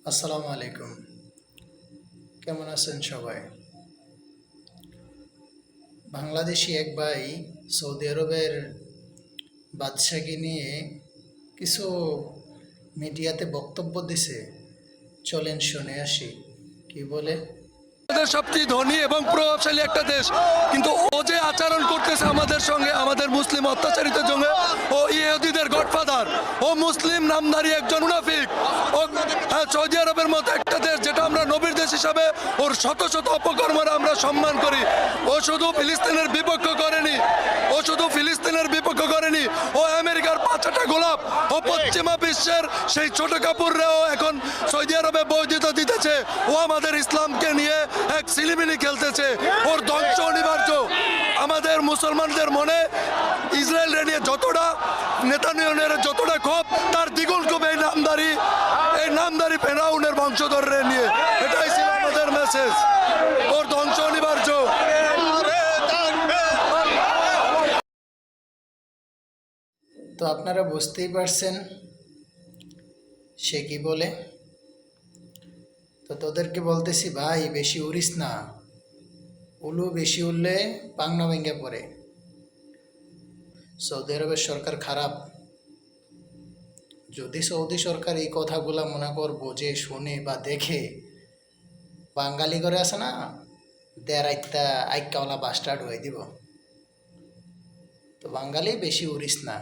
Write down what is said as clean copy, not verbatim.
আসসালামু আলাইকুম। কেমন আছেন সবাই? বাংলাদেশি এক ভাই সৌদি আরবের বাদশাকে নিয়ে কিছু মিডিয়াতে বক্তব্য দিছে। চলেন শুনে আসি কি বলে। আমাদের সবচেয়ে ধনী এবং প্রভাবশালী একটা দেশ, কিন্তু ও যে আচরণ করতেছে আমাদের সঙ্গে, আমাদের মুসলিম অত্যাচারিতের সঙ্গে, ও ইহুদিদের গডফাদার, ও মুসলিম নামধারী একজন মুনাফিক। ও সৌদি আরবের মতো একটা দেশ যেটা আমরা নবীর দেশ হিসাবে ওর শত শত অপকর্মরা আমরা সম্মান করি। ও শুধু ফিলিস্তিনের বিপক্ষ করেনি, ও আমেরিকার পাঁচটা গোলাপ, ও পশ্চিমা বিশ্বের সেই ছোট কাপুররাও এখন সৌদি আরবে বৈধতা দিতেছে। ও আমাদের ইসলামকে নিয়ে এক সিলিমিলি খেলতেছে। ওর ধ্বংস অনিবার্য। আমাদের মুসলমানদের মনে ইসরায়েলের নিয়ে যতটা, নেতানিয়াহুর যতটা ক্ষোভ, তার দ্বিগুণ ক্ষোভ এই নামদারি ফেরাউনের বংশধরদের নিয়ে। এটাই ছিল আমাদের মেসেজ। ওর ধ্বংস অনিবার্য। তো আপনারা বুঝতেই পারছেন সে কি বলে। তো তোদেরকে বলতেছি ভাই, বেশি উড়িস না। উলু বেশি উঠলে পাংনা ভেঙে পড়ে। সৌদি আরবের সরকার খারাপ। যদি সৌদি সরকার এই কথাগুলা মনে কর বোঝে, শুনে বা দেখে, বাঙালি করে আছে না, দেড় আইতা আইকাওয়ালা বাস্টার্ড হয়ে দিব। তো বাঙালি বেশি উড়িস না।